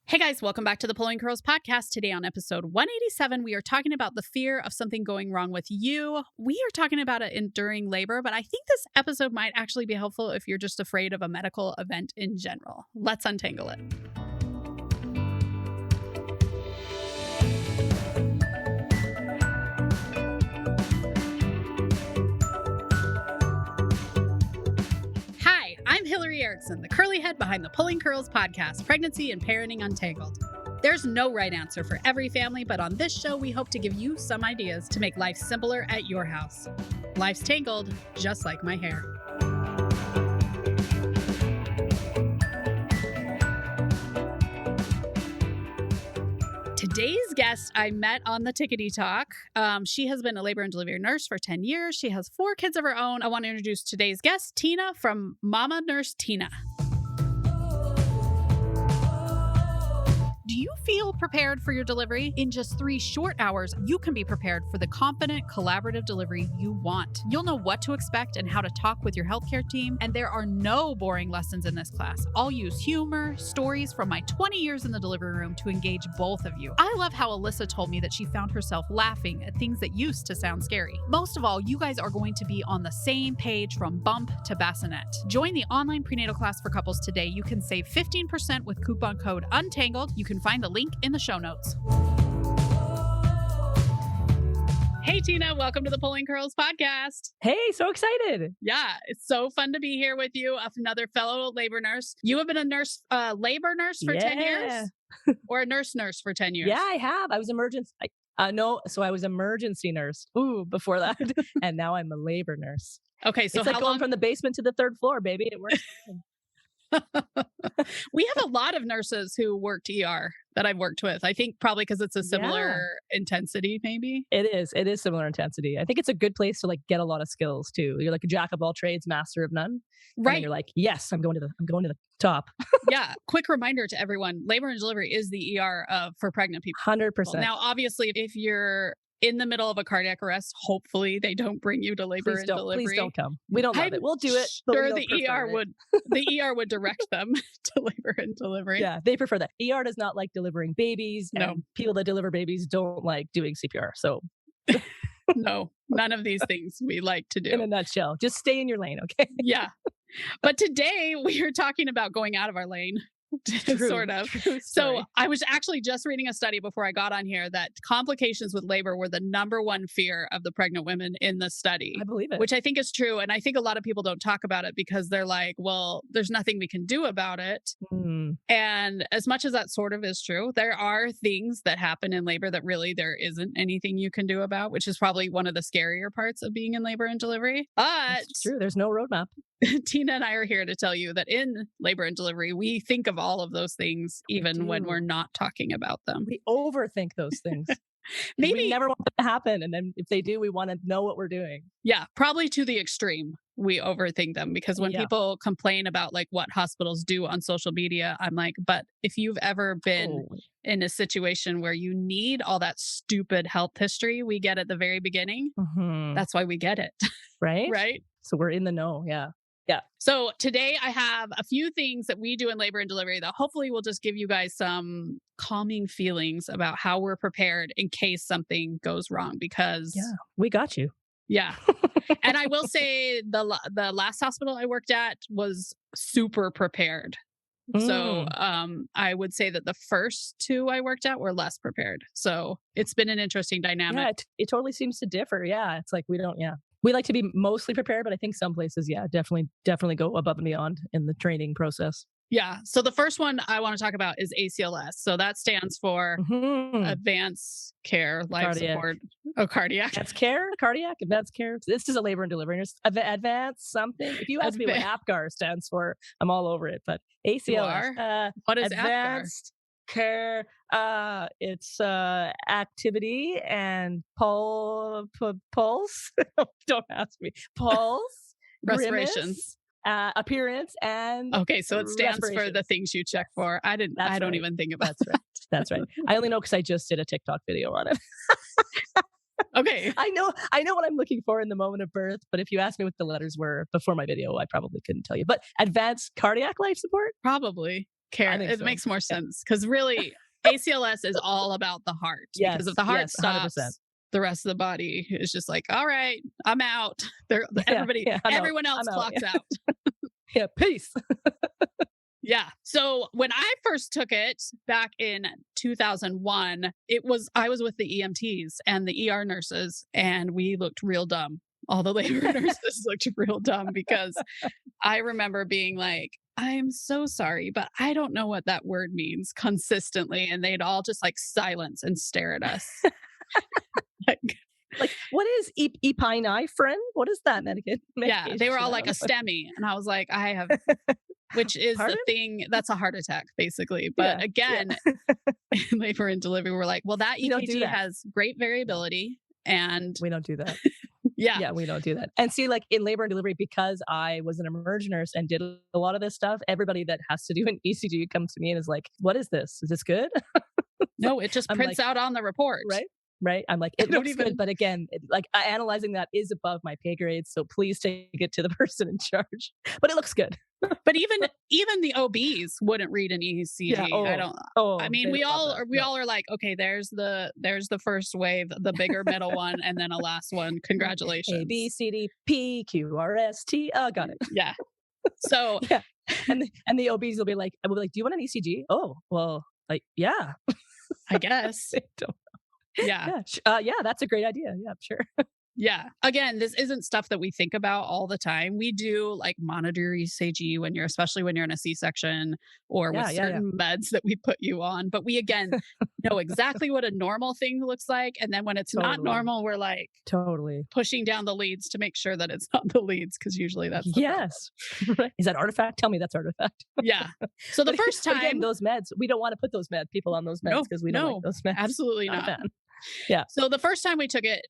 Hey guys, welcome back to the Pulling Curls podcast. Today on episode 187, we are talking about the fear of something going wrong with you. We are talking about it during labor, but I think this episode might actually be helpful if you're just afraid of a medical event in general. Let's untangle it. I'm Hillary Erickson, the curly head behind the Pulling Curls podcast, Pregnancy and Parenting Untangled. There's no right answer for every family, but on this show, we hope to give you some ideas to make life simpler at your house. Life's tangled, just like my hair. Today's guest I met on the Tickety Talk. She has been a labor and delivery nurse for 10 years. She has 4 kids of her own. I want to introduce today's guest, Tina from Mama Nurse Tina. Do you feel prepared for your delivery? In just 3 short hours, you can be prepared for the confident, collaborative delivery you want. You'll know what to expect and how to talk with your healthcare team, and there are no boring lessons in this class. I'll use humor, stories from my 20 years in the delivery room to engage both of you. I love how Alyssa told me that she found herself laughing at things that used to sound scary. Most of all, you guys are going to be on the same page from bump to bassinet. Join the online prenatal class for couples today. You can save 15% with coupon code UNTANGLED. You can find the link in the show notes. Hey, Tina, welcome to the Pulling Curls podcast. Hey, so excited. Yeah, it's so fun to be here with you, another fellow labor nurse. You have been a nurse, labor nurse for 10 years? Or a nurse for 10 years? Yeah, I have. I was I was emergency nurse. Before that. And now I'm a labor nurse. Okay, so it's like going from the basement to the 3rd floor, baby. It works. We have a lot of nurses who worked ER that I've worked with. I think probably because it's a similar intensity, maybe. It is similar intensity. I think it's a good place to like get a lot of skills too. You're like a jack of all trades, master of none. Right. And you're like, yes, I'm going to the top. Yeah. Quick reminder to everyone, labor and delivery is the ER for pregnant people. 100%. Now, obviously, if you're in the middle of a cardiac arrest, hopefully they don't bring you to labor and delivery. Please don't come. We don't love it. We'll do it. Sure, the ER would direct them to labor and delivery. Yeah, they prefer that. ER does not like delivering babies. No. And people that deliver babies don't like doing CPR. So no, none of these things we like to do. In a nutshell, just stay in your lane, okay? Yeah. But today we are talking about going out of our lane. Sort of. So I was actually just reading a study before I got on here that complications with labor were the number one fear of the pregnant women in the study. I believe it. Which I think is true. And I think a lot of people don't talk about it because they're like, well, there's nothing we can do about it. And as much as that sort of is true, there are things that happen in labor that really there isn't anything you can do about, which is probably one of the scarier parts of being in labor and delivery. But it's true. There's no roadmap. Tina and I are here to tell you that in labor and delivery, we think of all of those things, even when we're not talking about them. We overthink those things. Maybe we never want them to happen. And then if they do, we want to know what we're doing. Yeah, probably to the extreme. We overthink them because when people complain about like what hospitals do on social media, I'm like, but if you've ever been in a situation where you need all that stupid health history we get at the very beginning, that's why we get it. Right? Right? So we're in the know. Yeah. Yeah. So today I have a few things that we do in labor and delivery that hopefully will just give you guys some calming feelings about how we're prepared in case something goes wrong because we got you. Yeah. And I will say the last hospital I worked at was super prepared. So I would say that the first 2 I worked at were less prepared. So it's been an interesting dynamic. Yeah, it totally seems to differ. Yeah. It's like we like to be mostly prepared, but I think some places, definitely go above and beyond in the training process. Yeah. So the first one I want to talk about is ACLS. So that stands for Advanced Care Life Support. Oh, cardiac. Advanced Care, cardiac, advanced care. This is a labor and delivery nurse. Advanced something. If you ask me what APGAR stands for, I'm all over it. But ACLS. What is Advanced Care? It's activity and pulse. Don't ask me. Pulse. Respirations. Grimace, appearance and okay, so it stands for the things you check for. I don't even think about that. That's right. I only know because I just did a TikTok video on it. Okay. I know what I'm looking for in the moment of birth, but if you asked me what the letters were before my video, I probably couldn't tell you. But advanced cardiac life support? Probably. care. I think It so. makes more sense because really ACLS is all about the heart. Because if the heart 100%. stops, the rest of the body is just like, all right, I'm out. Everyone else I'm out. clocks out. Yeah, peace. Yeah. So when I first took it back in 2001, I was with the EMTs and the ER nurses, and we looked real dumb. All the labor nurses looked real dumb because I remember being like, I'm so sorry, but I don't know what that word means consistently. And they'd all just like silence and stare at us. Like, what is epinephrine? What is that medication? Yeah, they were all like a STEMI. And I was like, which is Pardon? the thing that's a heart attack, basically. But again, in labor and delivery, we're like, well, that EKG has great variability. And we don't do that. Yeah, we don't do that. And see, like in labor and delivery, because I was an emerge nurse and did a lot of this stuff, everybody that has to do an ECG comes to me and is like, what is this? Is this good? No, it just prints out on the report. Right. I'm like, it looks good. But again, analyzing that is above my pay grade. So please take it to the person in charge. But it looks good. But even the OBs wouldn't read an ECG. I mean, we all are like, okay, there's the first wave, the bigger middle one, and then a last one. Congratulations. A B C D P Q R S T. Oh, got it. Yeah. So yeah, and the OBs will be like, do you want an ECG? Oh, well, like, yeah, I guess. Yeah, that's a great idea. Yeah, sure. Yeah. Again, this isn't stuff that we think about all the time. We do like monitor ECG especially when you're in a C-section or with certain meds that we put you on. But we, again, know exactly what a normal thing looks like. And then when it's not normal, we're like pushing down the leads to make sure that it's not the leads, because usually that's Is that artifact? Tell me that's artifact. Yeah. So the first time, again, those meds, we don't want to put those people on those meds because we don't like those meds. Absolutely not. Yeah. So the first time we took it,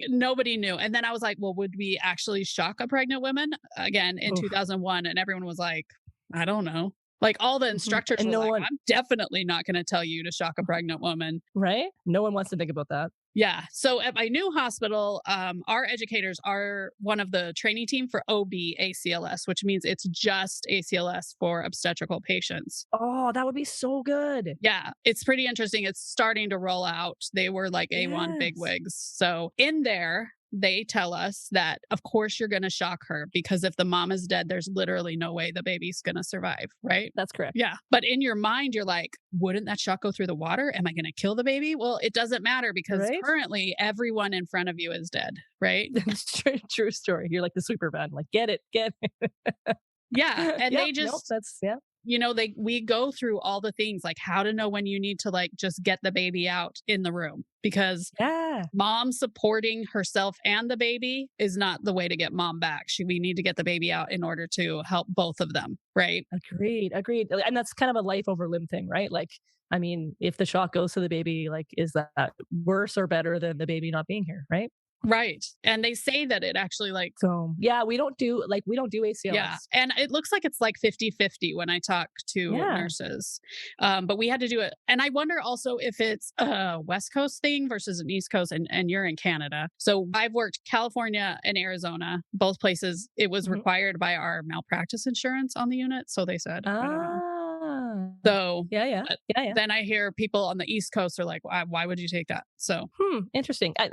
nobody knew. And then I was like, well, would we actually shock a pregnant woman again in 2001? And everyone was like, I don't know. Like all the instructors were like, I'm definitely not going to tell you to shock a pregnant woman. Right. No one wants to think about that. Yeah. So at my new hospital, our educators are one of the training team for OB ACLS, which means it's just ACLS for obstetrical patients. Oh, that would be so good. Yeah. It's pretty interesting. It's starting to roll out. They were like A1 bigwigs. So in there, they tell us that, of course, you're going to shock her because if the mom is dead, there's literally no way the baby's going to survive. Right. That's correct. Yeah. But in your mind, you're like, wouldn't that shock go through the water? Am I going to kill the baby? Well, it doesn't matter because currently everyone in front of you is dead. Right. That's true story. You're like the sweeper van, like, get it. Yeah. And they just, we go through all the things like how to know when you need to like just get the baby out in the room, because mom supporting herself and the baby is not the way to get mom back. We need to get the baby out in order to help both of them. Right. Agreed. And that's kind of a life over limb thing, right? Like, I mean, if the shock goes to the baby, like, is that worse or better than the baby not being here? Right. Right. And they say that it actually we don't do ACLS. Yeah. And it looks like it's like 50-50 when I talk to nurses. But we had to do it. And I wonder also if it's a West Coast thing versus an East Coast, and you're in Canada. So I've worked California and Arizona, both places. It was required by our malpractice insurance on the unit. So they said, I don't know. So then I hear people on the East Coast are like, why would you take that? So interesting. I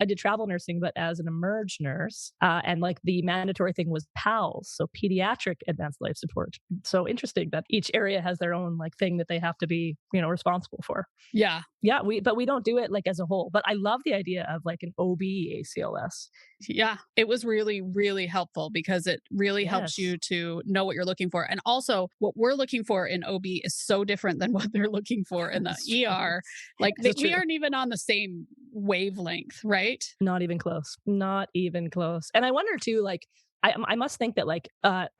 did travel nursing, but as an emerge nurse, and like the mandatory thing was PALS, so pediatric advanced life support. So interesting that each area has their own like thing that they have to be, responsible for. Yeah. Yeah. But we don't do it like as a whole. But I love the idea of like an OB ACLS. Yeah. It was really, really helpful because it really helps you to know what you're looking for. And also what we're looking for in OB is so different than what they're looking for in the ER. Like we aren't even on the same wavelength, right? Not even close. And I wonder too, like, I must think that like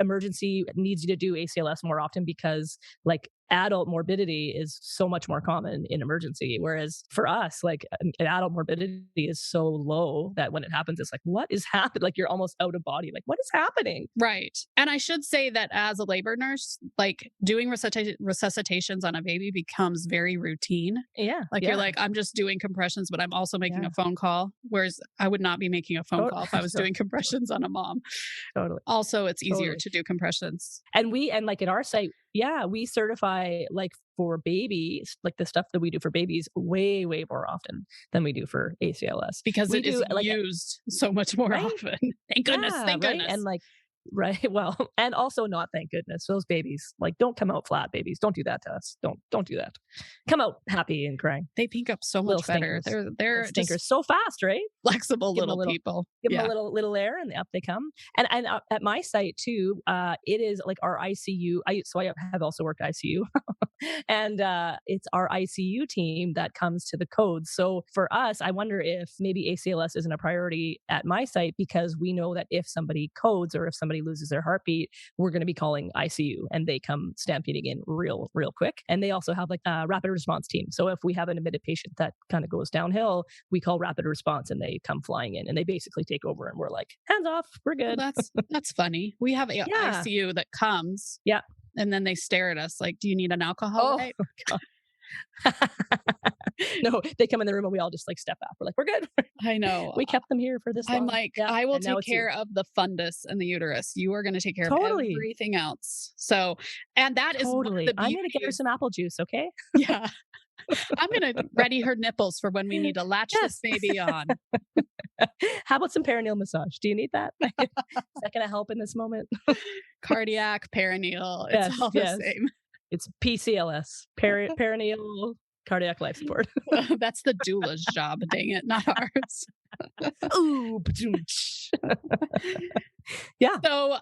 emergency needs you to do ACLS more often because like adult morbidity is so much more common in emergency. Whereas for us, like adult morbidity is so low that when it happens, it's like, what is happening? Like you're almost out of body. Like, what is happening? Right. And I should say that as a labor nurse, like doing resuscitations on a baby becomes very routine. Yeah. Like you're like, I'm just doing compressions, but I'm also making a phone call. Whereas I would not be making a phone call if I was doing compressions on a mom. Totally. Also, it's easier to do compressions. And like at our site, we certify like for babies, like the stuff that we do for babies way, way more often than we do for ACLS. Because We it is do like, used so much more right? often. Thank goodness. Yeah, Thank right. goodness. And like, right. Well, and also not thank goodness. Those babies, like, don't come out flat, babies. Don't do that to us. Don't do that. Come out happy and crying. They pink up so Little much better. stinkers. They're Little stinkers just so fast, right? flexible Give 'em a little little people. Give them Yeah. a little air and up they come. And at my site too, it is like our ICU. So I have also worked ICU, and it's our ICU team that comes to the codes. So for us, I wonder if maybe ACLS isn't a priority at my site because we know that if somebody codes or if somebody loses their heartbeat, we're going to be calling ICU, and they come stampeding in real quick. And they also have like a rapid response team. So if we have an admitted patient that kind of goes downhill, we call rapid response, and they come flying in, and they basically take over, and we're like, hands off, we're Well, good. that's funny. We have a Yeah. ICU that comes. Yeah. And then they stare at us like, do you need an alcohol Oh, wipe? God. No, they come in the room and we all just like step back. We're like, we're good. I know. We kept them here for this long. I'm like, Yeah, I will and now take it's you. care of the fundus and the uterus. You are going to take care of Totally. everything else. So, and that is one of Totally. the I'm gonna get her beauties. some apple juice, okay? Yeah. I'm going to ready her nipples for when we need to latch this Yes. baby on. How about some perineal massage? Do you need that? Is that gonna help in this moment? Cardiac, perineal. Yes, It's all the yes. same. It's PCLS, perineal cardiac life support. That's the doula's job. Dang it, not ours. Ooh, yeah.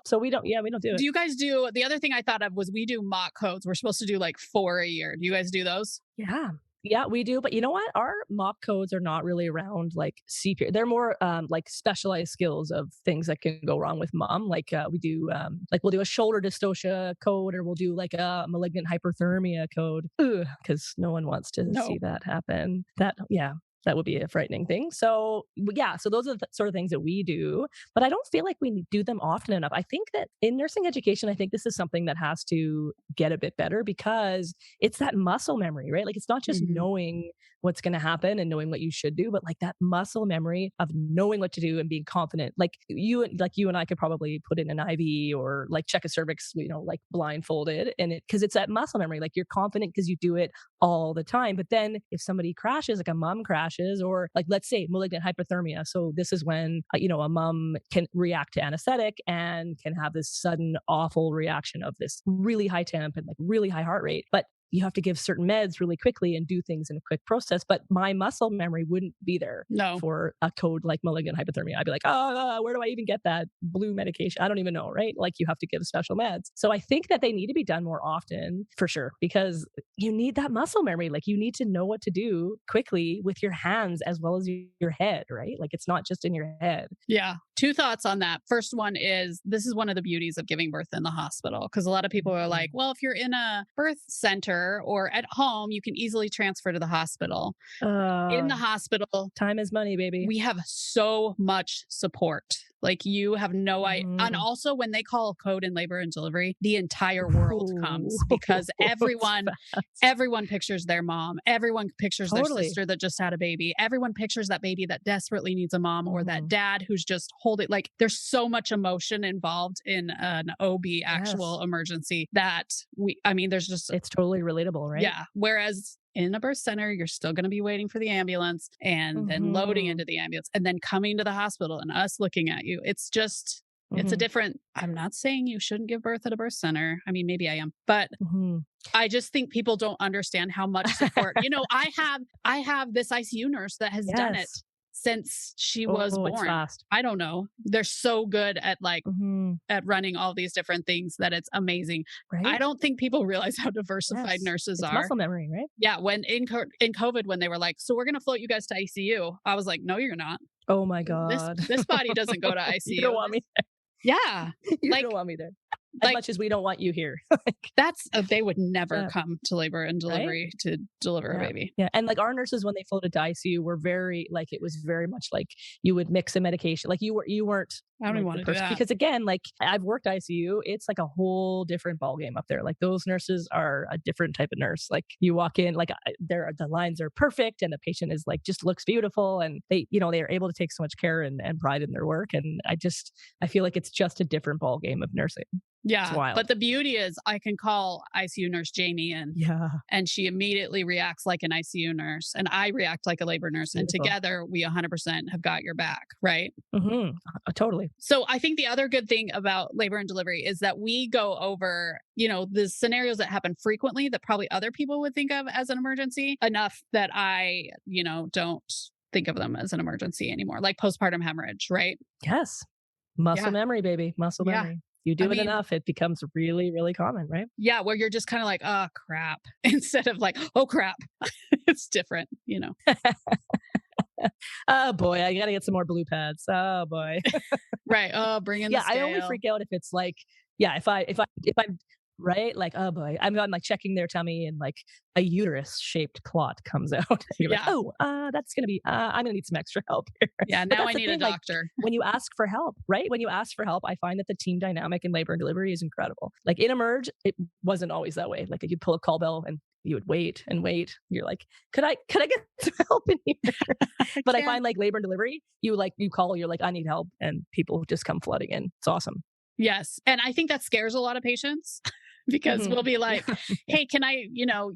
So, We don't do it. do you guys do the other thing I thought of was we do mock codes. We're supposed to do like 4 a year. Do you guys do those? Yeah. Yeah, we do. But you know what? Our MOP codes are not really around like CPR. They're more like specialized skills of things that can go wrong with mom. Like we do, like we'll do a shoulder dystocia code, or we'll do like a malignant hyperthermia code, because no one wants to No. see that happen. That would be a frightening thing. So yeah, so those are the sort of things that we do, but I don't feel like we do them often enough. I think that in nursing education, I think this is something that has to get a bit better because it's that muscle memory, right? Like it's not just Mhm. knowing what's going to happen and knowing what you should do, but like that muscle memory of knowing what to do and being confident. Like you and I could probably put in an IV or like check a cervix, like blindfolded, and because it's that muscle memory, like you're confident because you do it all the time. But then if somebody crashes, like a mom crashes, or like let's say malignant hyperthermia. So this is when a mom can react to anesthetic and can have this sudden awful reaction of this really high temp and like really high heart rate. But you have to give certain meds really quickly and do things in a quick process. But my muscle memory wouldn't be there No. for a code like malignant hypothermia. I'd be like, where do I even get that blue medication? I don't even know, right? Like you have to give special meds. So I think that they need to be done more often for sure, because you need that muscle memory. Like you need to know what to do quickly with your hands as well as your head, right? Like it's not just in your head. Yeah. 2 thoughts on that. First one is this is one of the beauties of giving birth in the hospital because a lot of people are like, well, if you're in a birth center or at home, you can easily transfer to the hospital. In the hospital, time is money, baby. we have so much support. Like you have no idea. And also when they call a code in labor and delivery, the entire world comes because everyone pictures their mom. Everyone pictures their sister that just had a baby. Everyone pictures that baby that desperately needs a mom or that dad who's just holding. Like there's so much emotion involved in an OB actual emergency that there's just, it's totally relatable, right? yeah. Whereas in a birth center, you're still going to be waiting for the ambulance and then loading into the ambulance and then coming to the hospital and us looking at you. It's just, it's a different, I'm not saying you shouldn't give birth at a birth center. I mean, maybe I am, but I just think people don't understand how much support, I have this ICU nurse that has done it since she was born. It's fast. I don't know. They're so good at at running all these different things that it's amazing. Right? I don't think people realize how diversified nurses it's are. Muscle memory, right? Yeah. When in COVID, when they were like, so we're going to float you guys to ICU. I was like, no, you're not. Oh my God. This body doesn't go to ICU. You don't want me there. Yeah. You don't want me there. As much as we don't want you here. That's they would never come to labor and delivery to deliver a baby. Yeah. And like our nurses, when they floated to ICU, were very like, it was very much like you would mix a medication. Like you weren't. I don't even want to do that. Because again, like I've worked ICU, it's like a whole different ballgame up there. Like those nurses are a different type of nurse. Like you walk in, like the lines are perfect and the patient is like, just looks beautiful. And they are able to take so much care and pride in their work. And I feel like it's just a different ballgame of nursing. It's Yeah. wild. But the beauty is I can call ICU nurse Jamie in Yeah. and she immediately reacts like an ICU nurse and I react like a labor nurse. And Beautiful. together we 100% have got your back. Right. Totally. So I think the other good thing about labor and delivery is that we go over, the scenarios that happen frequently that probably other people would think of as an emergency enough that I, don't think of them as an emergency anymore, like postpartum hemorrhage, right? Yes. Muscle Yeah. memory, baby. Muscle Yeah. memory. You I do it mean, enough, it becomes really, really common, right? yeah, where you're just kind of like, oh crap, instead of like, oh crap. It's different. Oh boy, I gotta get some more blue pads. Oh boy. Right. Oh, bring in the Yeah, I only scale. freak out if it's like, yeah, if I'm right, like, oh boy, I'm like checking their tummy and like a uterus shaped clot comes out. You're like, Yeah. oh, that's gonna be. I'm gonna need some extra help here. Yeah. But Now I that's the need a thing, like doctor. when you ask for help, right? When you ask for help, I find that the team dynamic in labor and delivery is incredible. Like in Emerge, it wasn't always that way. Like you'd pull a call bell and you would wait and wait. You're like, could I get some help in here? But I Can't- find like labor and delivery, you call, you're like, I need help, and people just come flooding in. It's awesome. Yes. And I think that scares a lot of patients because we'll be like, hey, can I,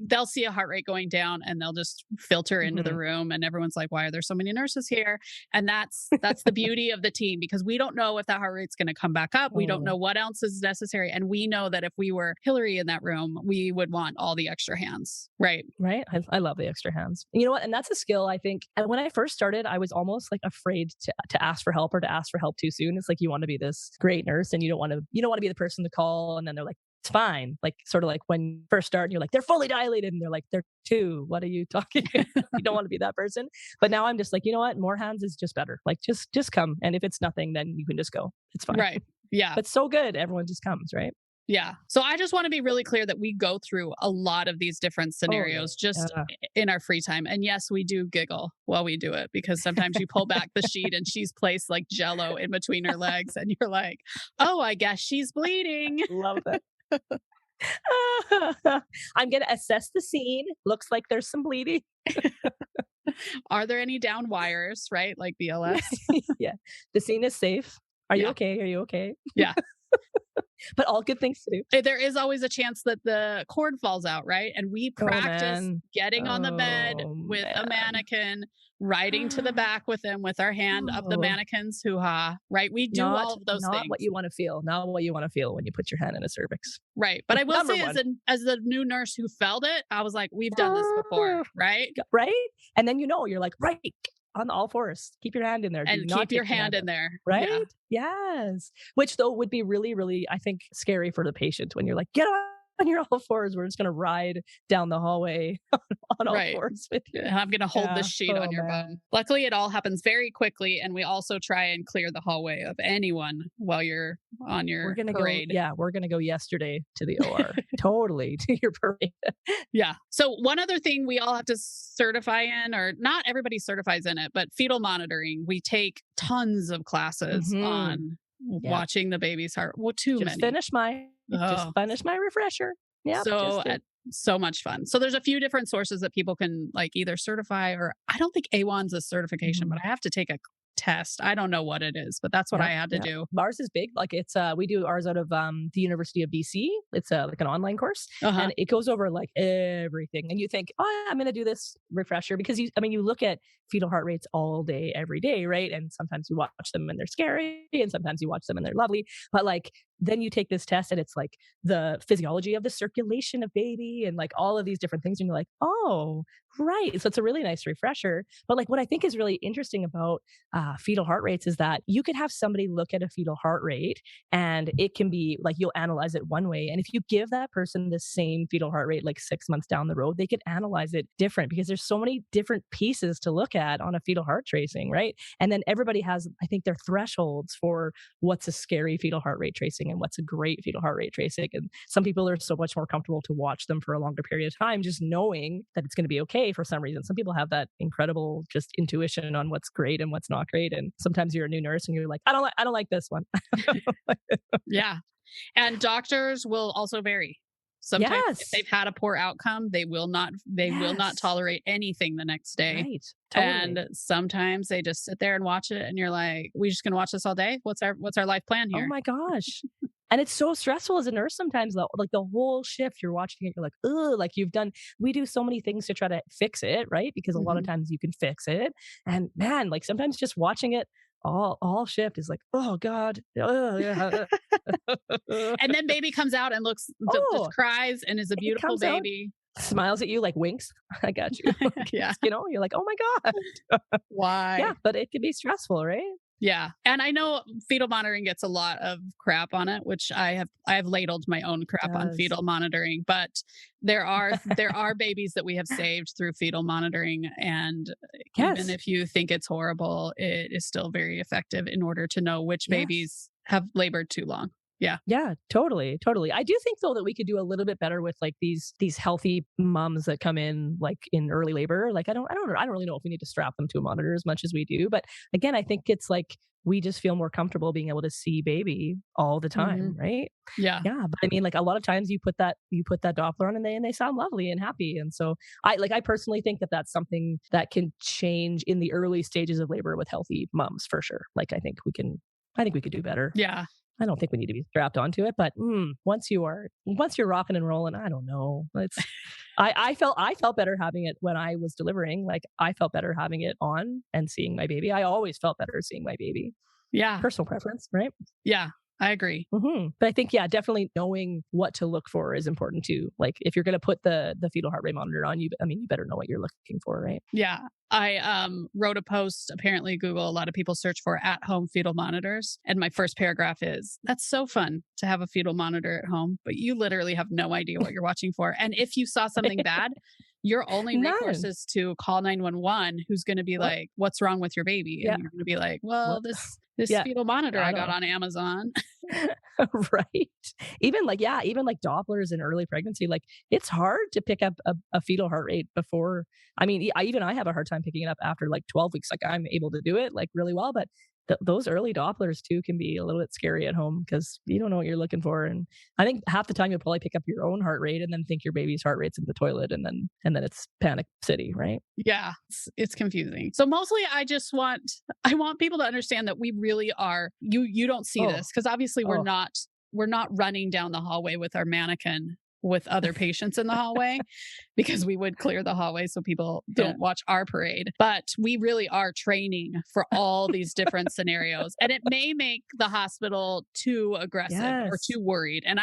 they'll see a heart rate going down and they'll just filter into the room and everyone's like, why are there so many nurses here? And that's the beauty of the team because we don't know if that heart rate's going to come back up. We don't know what else is necessary. And we know that if we were Hillary in that room, we would want all the extra hands. Right. Right. I love the extra hands. You know what? And that's a skill, I think. And when I first started, I was almost like afraid to ask for help or to ask for help too soon. It's like you want to be this great nurse and you don't want to be the person to call and then they're like, it's fine. Like sort of like when you first start and you're like, they're fully dilated and they're like, they're two. What are you talking? You don't want to be that person. But now I'm just like, you know what? More hands is just better. Like just come. And if it's nothing, then you can just go. It's fine. Right. Yeah. But so good. Everyone just comes, right? Yeah. So I just want to be really clear that we go through a lot of these different scenarios just in our free time. And yes, we do giggle while we do it because sometimes you pull back the sheet and she's placed like jello in between her legs and you're like, oh, I guess she's bleeding. Love that. I'm going to assess the scene. Looks like there's some bleeding. Are there any down wires, right? Like BLS? Yeah. The scene is safe. Are you Yeah. okay? Are you okay? Yeah. But all good things to do. There is always a chance that the cord falls out, right? And we practice man. getting on the bed Oh, with a man. mannequin, riding to the back with them with our hand up the mannequin's hoo-ha, right? We do all of those not things. what you want to feel. Not what you want to feel when you put your hand in a cervix. Right. But I will Number say one. as the new nurse who felt it, I was like, we've done this before, right? Right? And then you're like, right, on all fours. Keep your hand in there. Do And not keep your take hand out. in there. Right? Yeah. Yes. Which though would be really, really, I think, scary for the patient when you're like, get on your all fours. We're just going to ride down the hallway on all Right. fours with you. And I'm going to hold Yeah. this sheet Oh, on your man. bum. Luckily, it all happens very quickly. And we also try and clear the hallway of anyone while you're on your We're going to go. parade. Yeah. We're going to go yesterday to the OR. Totally to your parade. Yeah. So one other thing we all have to certify in, or not everybody certifies in it, but fetal monitoring. We take tons of classes on watching the baby's heart. Well, too Just many. just finish my refresher. Yeah. So much fun. So there's a few different sources that people can like either certify or I don't think A1's a certification, but I have to take a test. I don't know what it is, but that's what I had to do. Ours is big. Like it's we do ours out of the University of BC. It's like an online course and it goes over like everything. And you think, oh, I'm going to do this refresher because you look at fetal heart rates all day, every day, right? And sometimes you watch them and they're scary and sometimes you watch them and they're lovely. But like then you take this test and it's like the physiology of the circulation of baby and like all of these different things. And you're like, oh, right. So it's a really nice refresher. But like what I think is really interesting about fetal heart rates is that you could have somebody look at a fetal heart rate and it can be like you'll analyze it one way. And if you give that person the same fetal heart rate like 6 months down the road, they could analyze it different because there's so many different pieces to look at on a fetal heart tracing, right? And then everybody has, I think, their thresholds for what's a scary fetal heart rate tracing and what's a great fetal heart rate tracing. And some people are so much more comfortable to watch them for a longer period of time, just knowing that it's going to be okay for some reason. Some people have that incredible just intuition on what's great and what's not great. And sometimes you're a new nurse and you're like, I don't like this one. Yeah. And doctors will also vary. Sometimes if they've had a poor outcome, they will not tolerate anything the next day. Right. Totally. And sometimes they just sit there and watch it and you're like, we just gonna watch this all day? What's our life plan here? Oh my gosh. And it's so stressful as a nurse sometimes though. Like the whole shift you're watching it, you're like, "Ugh," like we do so many things to try to fix it, right? Because a lot of Mhm. times you can fix it. And man, like sometimes just watching it all shift is like, "Oh God. Ugh, yeah." And then baby comes out and just Oh, cries and is a it beautiful comes out, baby. smiles at you, like winks. I got you. Yeah. You know, you're like, "Oh my God." Yeah, Why? but it can be stressful, right? Yeah. And I know fetal monitoring gets a lot of crap on it, which I have ladled my own It crap on does. fetal monitoring, but there are babies that we have saved through fetal monitoring, and even Yes. if you think it's horrible, it is still very effective in order to know which Yes. babies have labored too long. Yeah. Yeah, totally, totally. I do think though that we could do a little bit better with like these healthy moms that come in like in early labor. Like I don't really know if we need to strap them to a monitor as much as we do, but again, I think it's like we just feel more comfortable being able to see baby all the time, Mhm. right? Yeah. Yeah, but I mean like a lot of times you put that Doppler on and they sound lovely and happy. And so I personally think that that's something that can change in the early stages of labor with healthy moms for sure. Like I think we could do better. Yeah. I don't think we need to be strapped onto it, but once you're rocking and rolling, I don't know. I felt better having it when I was delivering. Like I felt better having it on and seeing my baby. I always felt better seeing my baby. Yeah. Personal preference, right? Yeah. I agree. But I think yeah, definitely knowing what to look for is important too. Like if you're going to put the fetal heart rate monitor on you, I mean, you better know what you're looking for, right? Yeah. I wrote a post. Apparently, Google, a lot of people search for at home fetal monitors. And my first paragraph is that's so fun to have a fetal monitor at home, but you literally have no idea what you're watching for. And if you saw something bad, your only recourse None. is to call 911, who's going to be What? like, what's wrong with your baby? Yeah. And you're going to be like, well, What? this Yeah. fetal monitor I I don't got know. on Amazon. Right. Even like Dopplers in early pregnancy, like it's hard to pick up a fetal heart rate before. I mean, I have a hard time picking it up after like 12 weeks. Like I'm able to do it like really well, but those early Dopplers too can be a little bit scary at home because you don't know what you're looking for. And I think half the time you'll probably pick up your own heart rate and then think your baby's heart rate's in the toilet, and then it's panic city, right? Yeah, it's confusing. So mostly I want people to understand that we really are you don't see Oh, this because obviously we're oh, not we're not running down the hallway with our mannequin with other patients in the hallway because we would clear the hallway so people yeah. don't watch our parade. But we really are training for all these different scenarios. And it may make the hospital too aggressive or Yes. too worried. And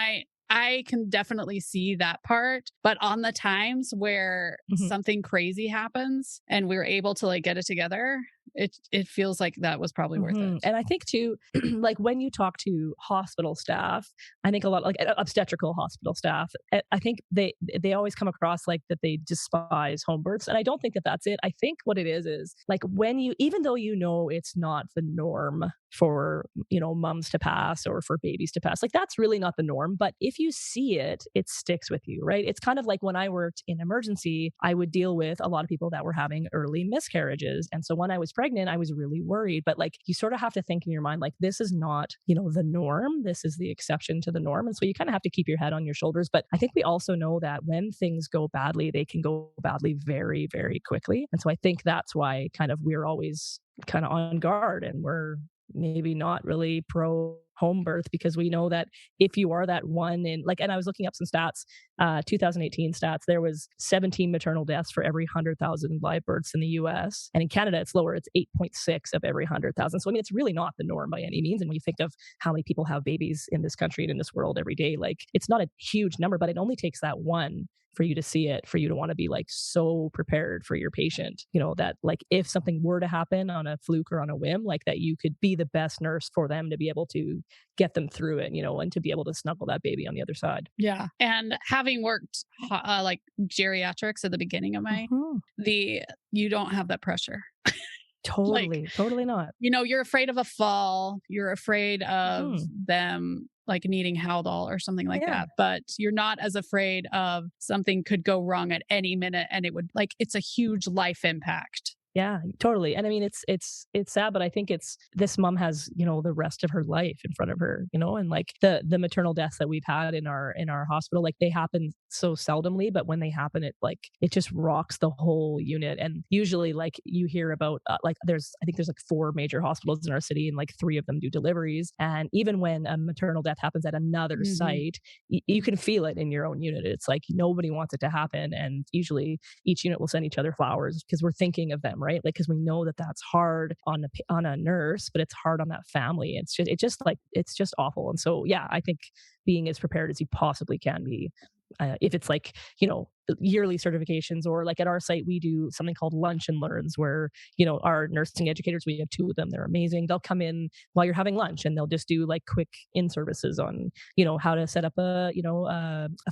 I can definitely see that part, but on the times where Mhm. something crazy happens and we're able to like get it together, it feels like that was probably worth it. And I think too, like when you talk to hospital staff, I think a lot like obstetrical hospital staff, I think they always come across like that they despise home births, and I don't think that that's it. I think what it is like when you, even though you know it's not the norm for moms to pass or for babies to pass, like that's really not the norm. But if you see it, it sticks with you, right? It's kind of like when I worked in emergency, I would deal with a lot of people that were having early miscarriages, and so when I was pregnant, I was really worried. But like you sort of have to think in your mind, like this is not, the norm. This is the exception to the norm. And so you kind of have to keep your head on your shoulders. But I think we also know that when things go badly, they can go badly very, very quickly. And so I think that's why kind of we're always kind of on guard and we're maybe not really pro home birth because we know that if you are that one in like, and I was looking up some stats, 2018 stats, there was 17 maternal deaths for every 100,000 live births in the US. And in Canada, it's lower. It's 8.6 of every 100,000. So, I mean, it's really not the norm by any means. And when you think of how many people have babies in this country and in this world every day, like it's not a huge number, but it only takes that one for you to see it, for you to want to be like so prepared for your patient, that like if something were to happen on a fluke or on a whim, like that you could be the best nurse for them to be able to get them through it, and to be able to snuggle that baby on the other side. Yeah. And having worked like geriatrics at the beginning of my Mhm. the you don't have that pressure. Like, Totally not. you're afraid of a fall, you're afraid of Mhm. them like needing Haldol or something like Yeah. that, but you're not as afraid of something could go wrong at any minute and it would like it's a huge life impact Yeah, totally. And I mean, it's sad, but I think it's this mom has, the rest of her life in front of her, and like the maternal deaths that we've had in our hospital, like they happen so seldomly, but when they happen, it just rocks the whole unit. And usually, like you hear about, like I think there's like 4 major hospitals in our city, and like 3 of them do deliveries. And even when a maternal death happens at another site, you can feel it in your own unit. It's like nobody wants it to happen, and usually each unit will send each other flowers because we're thinking of them, right? Like, because we know that that's hard on a nurse, but it's hard on that family. It's just awful. And so, yeah, I think being as prepared as you possibly can be. If it's like, yearly certifications, or like at our site, we do something called lunch and learns where, our nursing educators, we have 2 of them. They're amazing. They'll come in while you're having lunch and they'll just do like quick in services on, how to set up a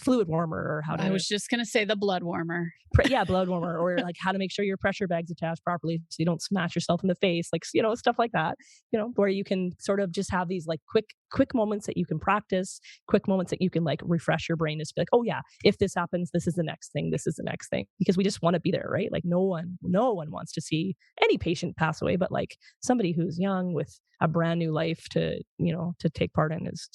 fluid warmer, or how to. I was just going to say the blood warmer. Blood warmer, or like how to make sure your pressure bag's attached properly so you don't smash yourself in the face, like, stuff like that, where you can sort of just have these like quick moments that you can practice, quick moments that you can like refresh your brain, just be like, oh yeah, if this happens, this is the next thing, this is the next thing, because we just want to be there, right? Like no one wants to see any patient pass away, but like somebody who's young with a brand new life to take part in it's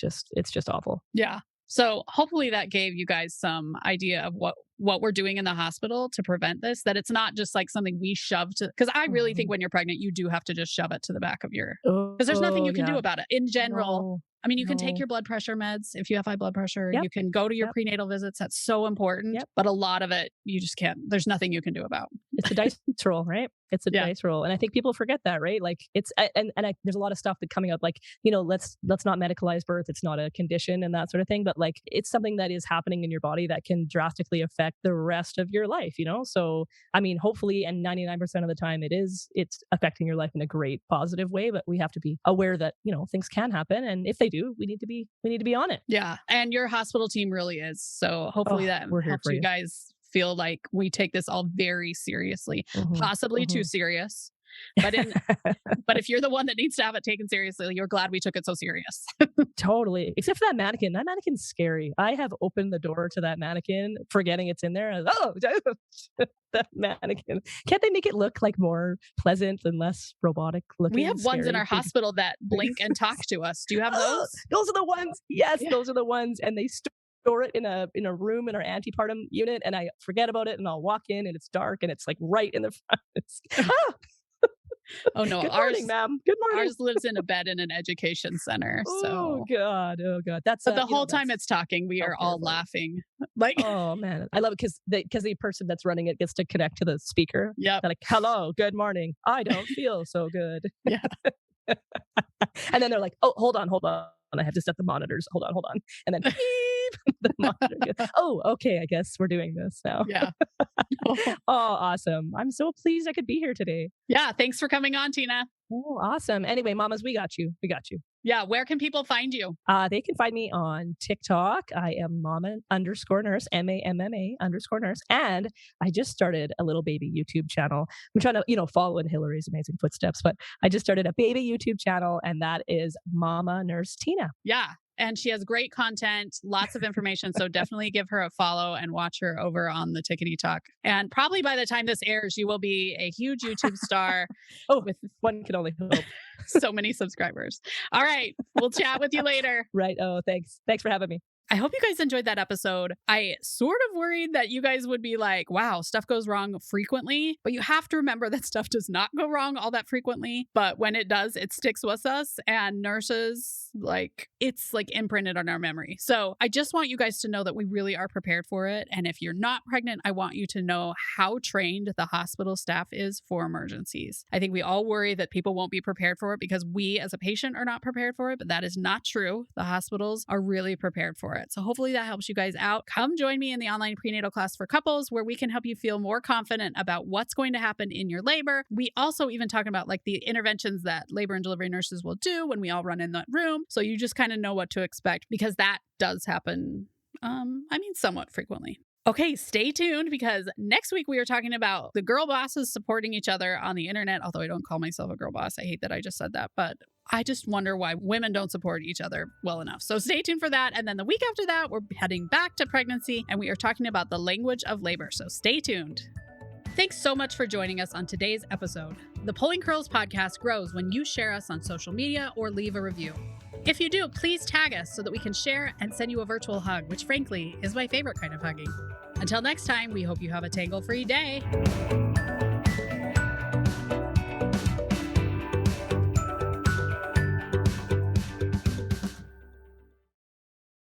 just awful. Yeah. So hopefully that gave you guys some idea of what we're doing in the hospital to prevent this, that it's not just like something we shove to, because I really think when you're pregnant, you do have to just shove it to the back of your, because there's nothing you can do about it in general. I mean, you can take your blood pressure meds if you have high blood pressure. Yep. You can go to your prenatal visits. That's so important. Yep. But a lot of it, you just can't. There's nothing you can do about. It's a dice roll, right? It's a dice roll. And I think people forget that, right? Like it's, there's a lot of stuff that coming up, like, let's not medicalize birth. It's not a condition and that sort of thing. But like, it's something that is happening in your body that can drastically affect the rest of your life, So, I mean, hopefully, and 99% of the time it's affecting your life in a great positive way, but we have to be aware that, things can happen. And if they do, we need to be on it. Yeah. And your hospital team really is. So hopefully that helps you guys feel like we take this all very seriously, possibly too serious. But if you're the one that needs to have it taken seriously, you're glad we took it so serious. Totally. Except for that mannequin. That mannequin's scary. I have opened the door to that mannequin, forgetting it's in there. That mannequin. Can't they make it look like more pleasant and less robotic looking? We have ones in our hospital that blink and talk to us. Do you have those? Those are the ones. Yes, those are the ones. And they store it in a room in our antepartum unit, and I forget about it, and I'll walk in and it's dark and it's like right in the front. Oh no, Good morning, ma'am. Good morning. Ours lives in a bed in an education center. So oh god. That's but the whole time it's talking, we are all laughing. Like oh man, I love it because the person that's running it gets to connect to the speaker. Yeah, like hello, good morning. I don't feel so good. Yeah, and then they're like, oh, hold on. I have to set the monitors. Hold on, and then beep, the monitor goes, oh, okay. I guess we're doing this now. Yeah. Oh, awesome. I'm so pleased I could be here today. Yeah. Thanks for coming on, Tina. Oh, awesome. Anyway, mamas, we got you. Yeah. Where can people find you? They can find me on TikTok. I am mama_nurse, MAMMA_nurse. And I just started a little baby YouTube channel. I'm trying to, follow in Hillary's amazing footsteps, but I just started a baby YouTube channel, and that is Mama Nurse Tina. Yeah. And she has great content, lots of information. So definitely give her a follow and watch her over on the Tickety Talk. And probably by the time this airs, you will be a huge YouTube star. With one can only hope. So many subscribers. All right. We'll chat with you later. Right. Oh, thanks. Thanks for having me. I hope you guys enjoyed that episode. I sort of worried that you guys would be like, wow, stuff goes wrong frequently. But you have to remember that stuff does not go wrong all that frequently. But when it does, it sticks with us. And nurses, it's imprinted on our memory. So I just want you guys to know that we really are prepared for it. And if you're not pregnant, I want you to know how trained the hospital staff is for emergencies. I think we all worry that people won't be prepared for it because we as a patient are not prepared for it. But that is not true. The hospitals are really prepared for it. So hopefully that helps you guys out. Come join me in the online prenatal class for couples where we can help you feel more confident about what's going to happen in your labor. We also even talk about the interventions that labor and delivery nurses will do when we all run in that room. So you just kind of know what to expect because that does happen, somewhat frequently. Okay, stay tuned because next week we are talking about the girl bosses supporting each other on the internet. Although I don't call myself a girl boss. I hate that I just said that, but I just wonder why women don't support each other well enough. So stay tuned for that. And then the week after that, we're heading back to pregnancy and we are talking about the language of labor. So stay tuned. Thanks so much for joining us on today's episode. The Pulling Curls podcast grows when you share us on social media or leave a review. If you do, please tag us so that we can share and send you a virtual hug, which frankly is my favorite kind of hugging. Until next time, we hope you have a tangle-free day.